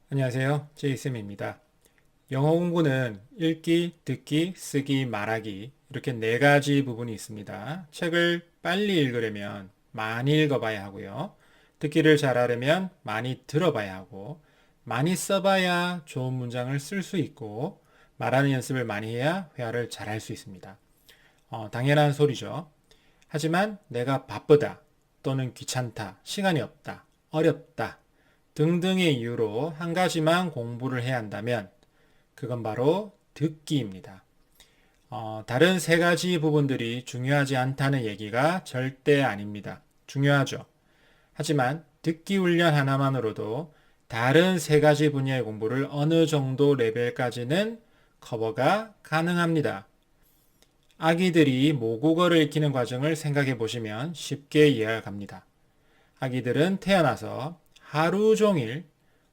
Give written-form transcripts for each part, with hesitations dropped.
안녕하세요. 제이쌤입니다. 영어 공부는 읽기, 듣기, 쓰기, 말하기 이렇게 네 가지 부분이 있습니다. 책을 빨리 읽으려면 많이 읽어봐야 하고요. 듣기를 잘하려면 많이 들어봐야 하고 많이 써봐야 좋은 문장을 쓸 수 있고 말하는 연습을 많이 해야 회화를 잘할 수 있습니다. 당연한 소리죠. 하지만 내가 바쁘다 또는 귀찮다, 시간이 없다, 어렵다 등등의 이유로 한 가지만 공부를 해야 한다면 그건 바로 듣기입니다. 다른 세 가지 부분들이 중요하지 않다는 얘기가 절대 아닙니다. 중요하죠. 하지만 듣기 훈련 하나만으로도 다른 세 가지 분야의 공부를 어느 정도 레벨까지는 커버가 가능합니다. 아기들이 모국어를 익히는 과정을 생각해 보시면 쉽게 이해가 갑니다. 아기들은 태어나서 하루 종일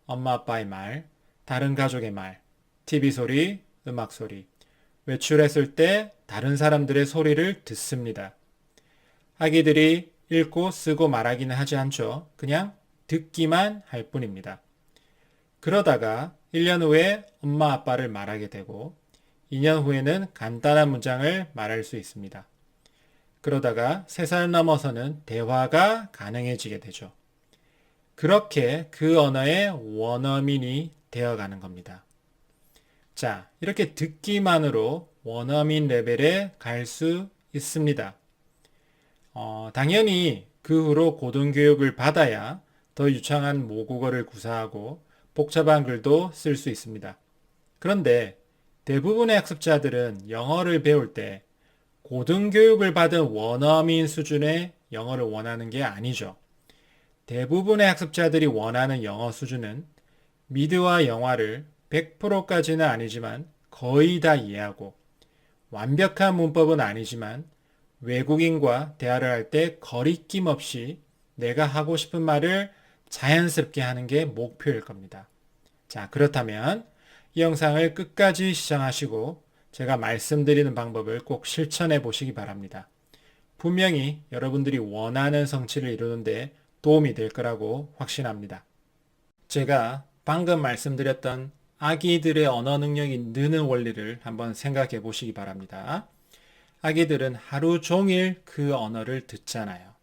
엄마 아빠의 말, 다른 가족의 말, TV 소리, 음악 소리, 외출했을 때 다른 사람들의 소리를 듣습니다. 아기들이 읽고 쓰고 말하기는 하지 않죠. 그냥 듣기만 할 뿐입니다. 그러다가 1년 후에 엄마 아빠를 말하게 되고 2년 후에는 간단한 문장을 말할 수 있습니다. 그러다가 3살 넘어서는 대화가 가능해지게 되죠. 그렇게 그 언어의 원어민이 되어가는 겁니다. 자, 이렇게 듣기만으로 원어민 레벨에 갈 수 있습니다. 당연히 그 후로 고등교육을 받아야 더 유창한 모국어를 구사하고 복잡한 글도 쓸 수 있습니다. 그런데 대부분의 학습자들은 영어를 배울 때 고등교육을 받은 원어민 수준의 영어를 원하는 게 아니죠. 대부분의 학습자들이 원하는 영어 수준은 미드와 영화를 100%까지는 아니지만 거의 다 이해하고 완벽한 문법은 아니지만 외국인과 대화를 할 때 거리낌 없이 내가 하고 싶은 말을 자연스럽게 하는 게 목표일 겁니다. 자, 그렇다면 이 영상을 끝까지 시청하시고 제가 말씀드리는 방법을 꼭 실천해 보시기 바랍니다. 분명히 여러분들이 원하는 성취를 이루는데 도움이 될 거라고 확신합니다. 제가 방금 말씀드렸던 아기들의 언어 능력이 느는 원리를 한번 생각해 보시기 바랍니다. 아기들은 하루 종일 그 언어를 듣잖아요.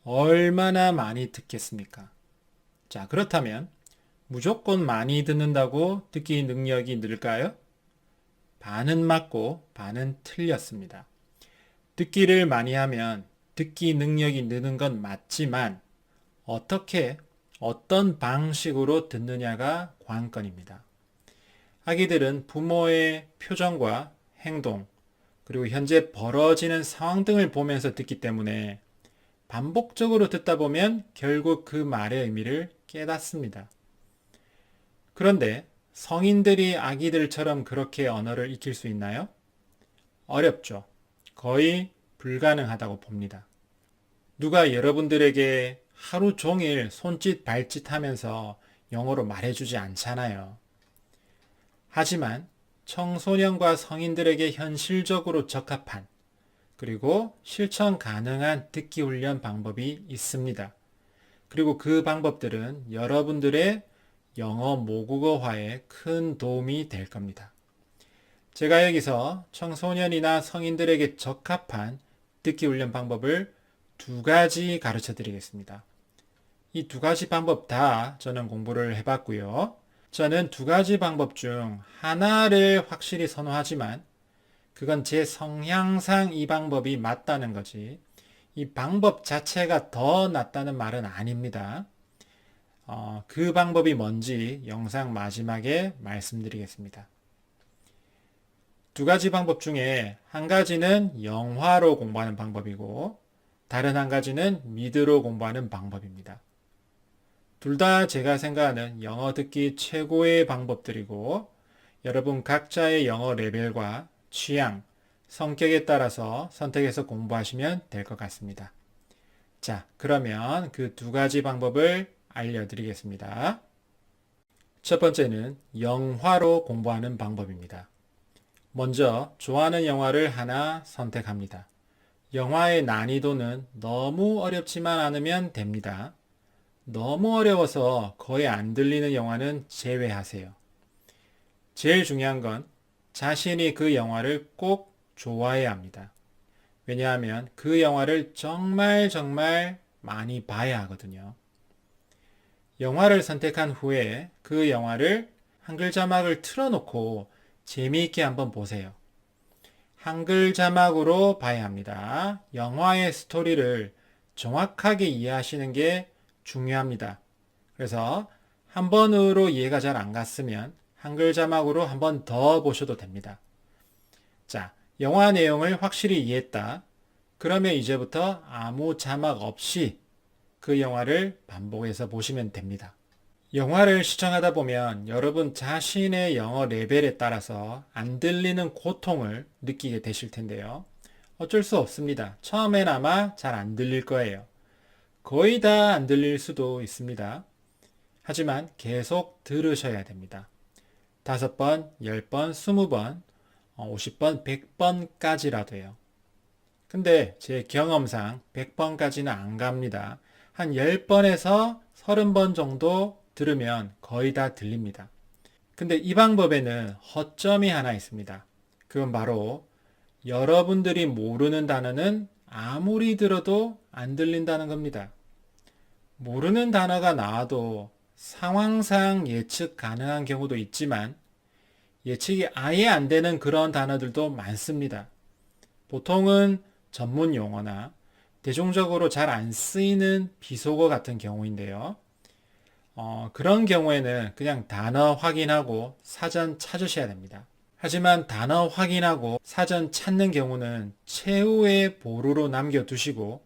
얼마나 많이 듣겠습니까? 자, 그렇다면 무조건 많이 듣는다고 듣기 능력이 늘까요? 반은 맞고 반은 틀렸습니다. 듣기를 많이 하면 듣기 능력이 느는 건 맞지만 어떻게 어떤 방식으로 듣느냐가 관건입니다. 아기들은 부모의 표정과 행동, 그리고 현재 벌어지는 상황 등을 보면서 듣기 때문에 반복적으로 듣다 보면 결국 그 말의 의미를 깨닫습니다. 그런데 성인들이 아기들처럼 그렇게 언어를 익힐 수 있나요? 어렵죠. 거의 불가능하다고 봅니다. 누가 여러분들에게 하루 종일 손짓 발짓 하면서 영어로 말해주지 않잖아요. 하지만 청소년과 성인들에게 현실적으로 적합한 그리고 실천 가능한 듣기 훈련 방법이 있습니다. 그리고 그 방법들은 여러분들의 영어 모국어화에 큰 도움이 될 겁니다. 제가 여기서 청소년이나 성인들에게 적합한 듣기 훈련 방법을 두 가지 가르쳐 드리겠습니다. 이 두 가지 방법 다 저는 공부를 해봤고요. 저는 두 가지 방법 중 하나를 확실히 선호하지만 그건 제 성향상 이 방법이 맞다는 거지 이 방법 자체가 더 낫다는 말은 아닙니다. 그 방법이 뭔지 영상 마지막에 말씀드리겠습니다. 두 가지 방법 중에 한 가지는 영화로 공부하는 방법이고 다른 한 가지는 미드로 공부하는 방법입니다. 둘 다 제가 생각하는 영어 듣기 최고의 방법들이고 여러분 각자의 영어 레벨과 취향, 성격에 따라서 선택해서 공부하시면 될 것 같습니다. 자, 그러면 그 두 가지 방법을 알려드리겠습니다. 첫 번째는 영화로 공부하는 방법입니다. 먼저 좋아하는 영화를 하나 선택합니다. 영화의 난이도는 너무 어렵지만 않으면 됩니다. 너무 어려워서 거의 안 들리는 영화는 제외하세요. 제일 중요한 건 자신이 그 영화를 꼭 좋아해야 합니다. 왜냐하면 그 영화를 정말 정말 많이 봐야 하거든요. 영화를 선택한 후에 그 영화를 한글 자막을 틀어놓고 재미있게 한번 보세요. 한글 자막으로 봐야 합니다. 영화의 스토리를 정확하게 이해하시는 게 중요합니다. 그래서 한 번으로 이해가 잘 안 갔으면 한글 자막으로 한 번 더 보셔도 됩니다. 자, 영화 내용을 확실히 이해했다. 그러면 이제부터 아무 자막 없이 그 영화를 반복해서 보시면 됩니다. 영화를 시청하다 보면 여러분 자신의 영어 레벨에 따라서 안 들리는 고통을 느끼게 되실 텐데요. 어쩔 수 없습니다. 처음엔 아마 잘 안 들릴 거예요. 거의 다 안 들릴 수도 있습니다. 하지만 계속 들으셔야 됩니다. 5번, 10번, 20번, 50번, 100번까지라도요. 근데 제 경험상 100번까지는 안 갑니다. 한 10번에서 30번 정도 들으면 거의 다 들립니다. 근데 이 방법에는 허점이 하나 있습니다. 그건 바로 여러분들이 모르는 단어는 아무리 들어도 안 들린다는 겁니다. 모르는 단어가 나와도 상황상 예측 가능한 경우도 있지만 예측이 아예 안 되는 그런 단어들도 많습니다. 보통은 전문 용어나 대중적으로 잘 안 쓰이는 비속어 같은 경우인데요. 그런 경우에는 그냥 단어 확인하고 사전 찾으셔야 됩니다. 하지만 단어 확인하고 사전 찾는 경우는 최후의 보루로 남겨두시고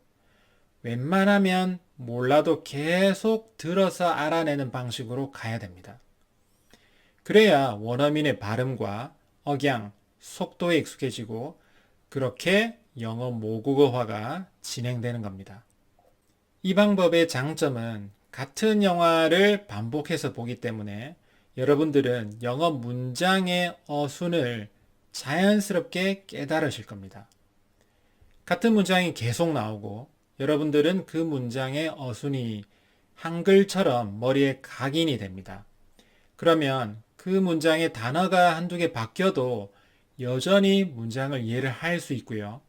웬만하면 몰라도 계속 들어서 알아내는 방식으로 가야 됩니다. 그래야 원어민의 발음과 억양, 속도에 익숙해지고 그렇게 영어 모국어화가 진행되는 겁니다. 이 방법의 장점은 같은 영화를 반복해서 보기 때문에 여러분들은 영어 문장의 어순을 자연스럽게 깨달으실 겁니다. 같은 문장이 계속 나오고 여러분들은 그 문장의 어순이 한글처럼 머리에 각인이 됩니다. 그러면 그 문장의 단어가 한두 개 바뀌어도 여전히 문장을 이해를 할 수 있고요.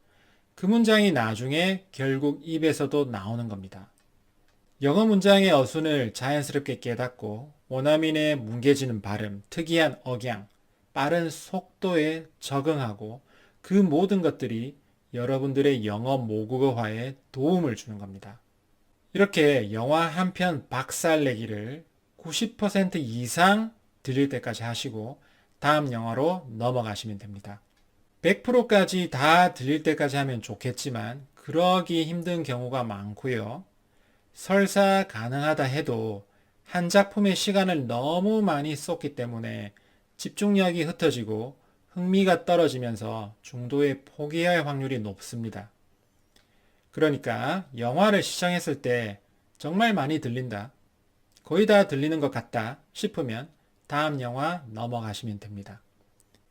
그 문장이 나중에 결국 입에서도 나오는 겁니다. 영어 문장의 어순을 자연스럽게 깨닫고 원어민의 뭉개지는 발음, 특이한 억양, 빠른 속도에 적응하고 그 모든 것들이 여러분들의 영어 모국어화에 도움을 주는 겁니다. 이렇게 영화 한 편 박살내기를 90% 이상 들릴 때까지 하시고 다음 영화로 넘어가시면 됩니다. 100%까지 다 들릴 때까지 하면 좋겠지만 그러기 힘든 경우가 많고요. 설사 가능하다 해도 한 작품의 시간을 너무 많이 쏟기 때문에 집중력이 흩어지고 흥미가 떨어지면서 중도에 포기할 확률이 높습니다. 그러니까 영화를 시청했을 때 정말 많이 들린다, 거의 다 들리는 것 같다 싶으면 다음 영화 넘어가시면 됩니다.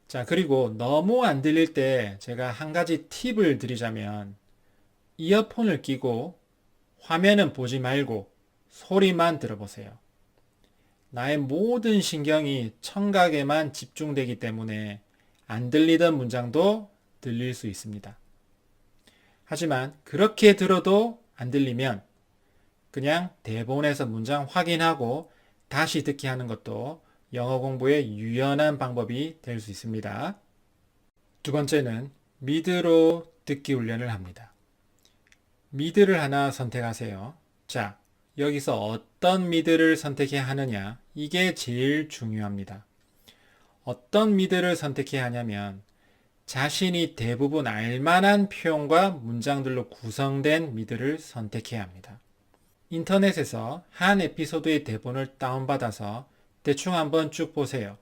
자, 그리고 너무 안 들릴 때 제가 한 가지 팁을 드리자면 이어폰을 끼고 화면은 보지 말고 소리만 들어보세요. 나의 모든 신경이 청각에만 집중되기 때문에 안 들리던 문장도 들릴 수 있습니다. 하지만 그렇게 들어도 안 들리면 그냥 대본에서 문장 확인하고 다시 듣기 하는 것도 영어 공부의 유연한 방법이 될 수 있습니다. 두 번째는 미드로 듣기 훈련을 합니다. 미드를 하나 선택하세요. 자, 여기서 어떤 미드를 선택해야 하느냐, 이게 제일 중요합니다. 어떤 미드를 선택해야 하냐면 자신이 대부분 알만한 표현과 문장들로 구성된 미드를 선택해야 합니다. 인터넷에서 한 에피소드의 대본을 다운받아서 대충 한번 쭉 보세요.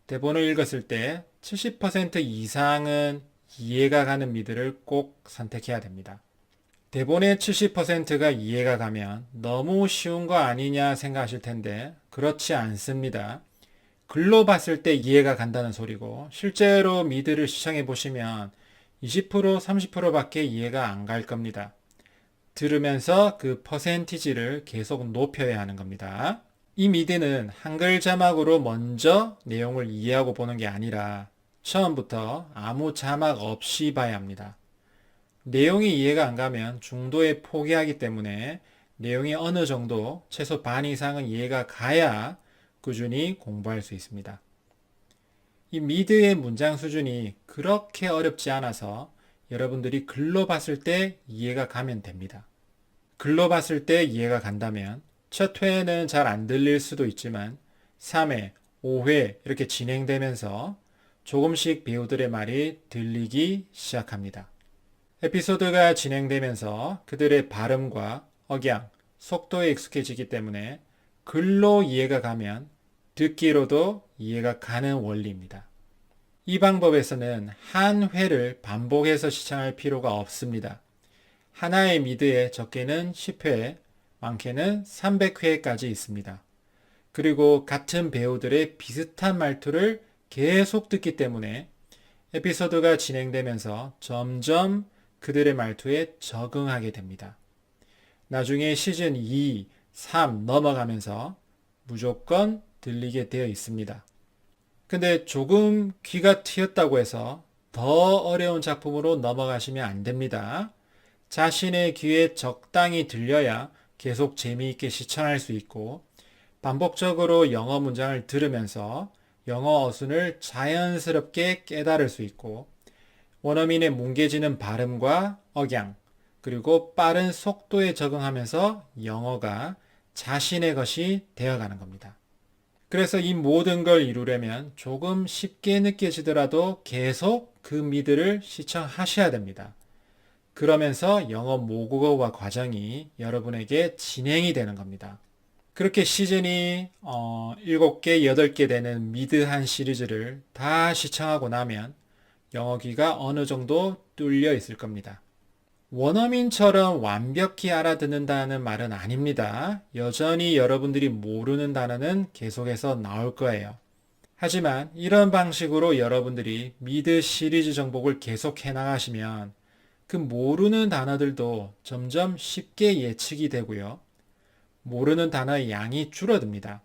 대본을 읽었을 때 70% 이상은 이해가 가는 미드를 꼭 선택해야 됩니다. 대본의 70%가 이해가 가면 너무 쉬운 거 아니냐 생각하실 텐데 그렇지 않습니다. 글로 봤을 때 이해가 간다는 소리고 실제로 미드를 시청해 보시면 20%, 30%밖에 이해가 안 갈 겁니다. 들으면서 그 퍼센티지를 계속 높여야 하는 겁니다. 이 미드는 한글 자막으로 먼저 내용을 이해하고 보는 게 아니라 처음부터 아무 자막 없이 봐야 합니다. 내용이 이해가 안 가면 중도에 포기하기 때문에 내용이 어느 정도 최소 반 이상은 이해가 가야 꾸준히 공부할 수 있습니다. 이 미드의 문장 수준이 그렇게 어렵지 않아서 여러분들이 글로 봤을 때 이해가 가면 됩니다. 글로 봤을 때 이해가 간다면 첫 회에는 잘 안 들릴 수도 있지만 3회, 5회 이렇게 진행되면서 조금씩 배우들의 말이 들리기 시작합니다. 에피소드가 진행되면서 그들의 발음과 억양, 속도에 익숙해지기 때문에 글로 이해가 가면 듣기로도 이해가 가는 원리입니다. 이 방법에서는 한 회를 반복해서 시청할 필요가 없습니다. 하나의 미드에 적게는 10회, 많게는 300회까지 있습니다. 그리고 같은 배우들의 비슷한 말투를 계속 듣기 때문에 에피소드가 진행되면서 점점 그들의 말투에 적응하게 됩니다. 나중에 시즌 2, 3 넘어가면서 무조건 들리게 되어 있습니다. 근데 조금 귀가 트였다고 해서 더 어려운 작품으로 넘어가시면 안 됩니다. 자신의 귀에 적당히 들려야 계속 재미있게 시청할 수 있고 반복적으로 영어 문장을 들으면서 영어 어순을 자연스럽게 깨달을 수 있고 원어민의 뭉개지는 발음과 억양 그리고 빠른 속도에 적응하면서 영어가 자신의 것이 되어가는 겁니다. 그래서 이 모든 걸 이루려면 조금 쉽게 느껴지더라도 계속 그 미드를 시청하셔야 됩니다. 그러면서 영어 모국어화 과정이 여러분에게 진행이 되는 겁니다. 그렇게 시즌이 7개, 8개 되는 미드한 시리즈를 다 시청하고 나면 영어 귀가 어느 정도 뚫려 있을 겁니다. 원어민처럼 완벽히 알아듣는다는 말은 아닙니다. 여전히 여러분들이 모르는 단어는 계속해서 나올 거예요. 하지만 이런 방식으로 여러분들이 미드 시리즈 정복을 계속 해나가시면 그 모르는 단어들도 점점 쉽게 예측이 되고요. 모르는 단어의 양이 줄어듭니다.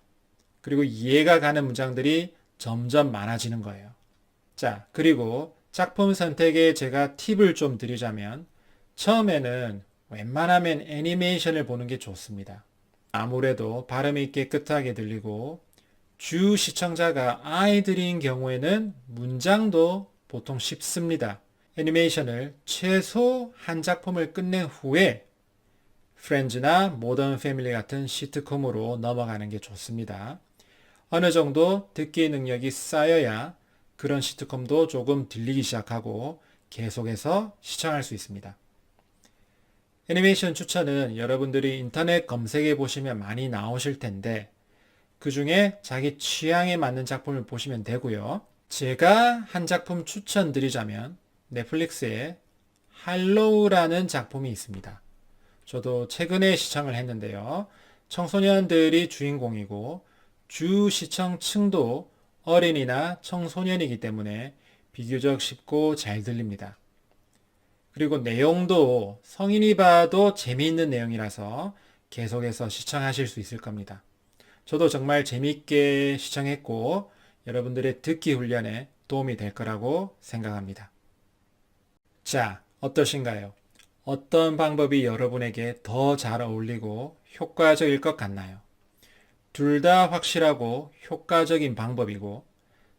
그리고 이해가 가는 문장들이 점점 많아지는 거예요. 자, 그리고 작품 선택에 제가 팁을 좀 드리자면 처음에는 웬만하면 애니메이션을 보는 게 좋습니다. 아무래도 발음이 깨끗하게 들리고 주 시청자가 아이들인 경우에는 문장도 보통 쉽습니다. 애니메이션을 최소 한 작품을 끝낸 후에 프렌즈나 모던 패밀리 같은 시트콤으로 넘어가는 게 좋습니다. 어느 정도 듣기 능력이 쌓여야 그런 시트콤도 조금 들리기 시작하고 계속해서 시청할 수 있습니다. 애니메이션 추천은 여러분들이 인터넷 검색해 보시면 많이 나오실 텐데 그 중에 자기 취향에 맞는 작품을 보시면 되고요. 제가 한 작품 추천드리자면 넷플릭스에 할로우라는 작품이 있습니다. 저도 최근에 시청을 했는데요. 청소년들이 주인공이고 주 시청층도 어린이나 청소년이기 때문에 비교적 쉽고 잘 들립니다. 그리고 내용도 성인이 봐도 재미있는 내용이라서 계속해서 시청하실 수 있을 겁니다. 저도 정말 재미있게 시청했고 여러분들의 듣기 훈련에 도움이 될 거라고 생각합니다. 자, 어떠신가요? 어떤 방법이 여러분에게 더 잘 어울리고 효과적일 것 같나요? 둘 다 확실하고 효과적인 방법이고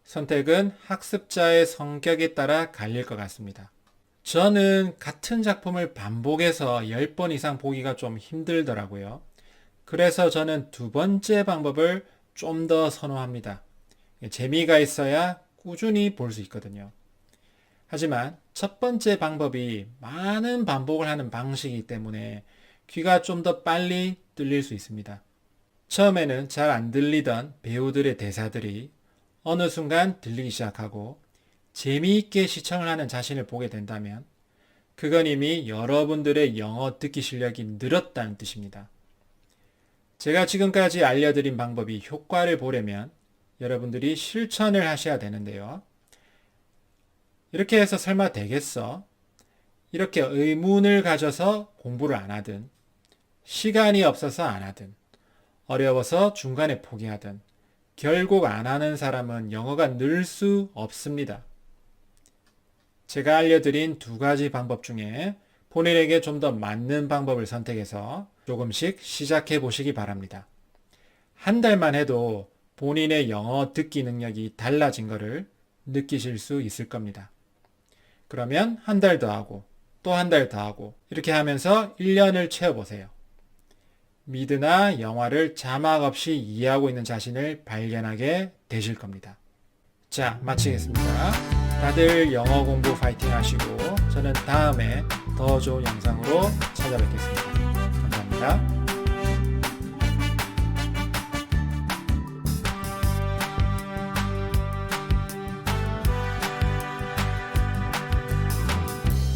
선택은 학습자의 성격에 따라 갈릴 것 같습니다. 저는 같은 작품을 반복해서 10번 이상 보기가 좀 힘들더라고요. 그래서 저는 두 번째 방법을 좀 더 선호합니다. 재미가 있어야 꾸준히 볼 수 있거든요. 하지만 첫 번째 방법이 많은 반복을 하는 방식이기 때문에 귀가 좀 더 빨리 뚫릴 수 있습니다. 처음에는 잘 안 들리던 배우들의 대사들이 어느 순간 들리기 시작하고 재미있게 시청을 하는 자신을 보게 된다면 그건 이미 여러분들의 영어 듣기 실력이 늘었다는 뜻입니다. 제가 지금까지 알려드린 방법이 효과를 보려면 여러분들이 실천을 하셔야 되는데요. 이렇게 해서 설마 되겠어? 이렇게 의문을 가져서 공부를 안 하든, 시간이 없어서 안 하든, 어려워서 중간에 포기하든, 결국 안 하는 사람은 영어가 늘 수 없습니다. 제가 알려드린 두 가지 방법 중에 본인에게 좀 더 맞는 방법을 선택해서 조금씩 시작해 보시기 바랍니다. 한 달만 해도 본인의 영어 듣기 능력이 달라진 것을 느끼실 수 있을 겁니다. 그러면 한 달 더 하고 또 한 달 더 하고 이렇게 하면서 1년을 채워보세요. 미드나 영화를 자막 없이 이해하고 있는 자신을 발견하게 되실 겁니다. 자, 마치겠습니다. 다들 영어 공부 파이팅 하시고 저는 다음에 더 좋은 영상으로 찾아뵙겠습니다. 감사합니다.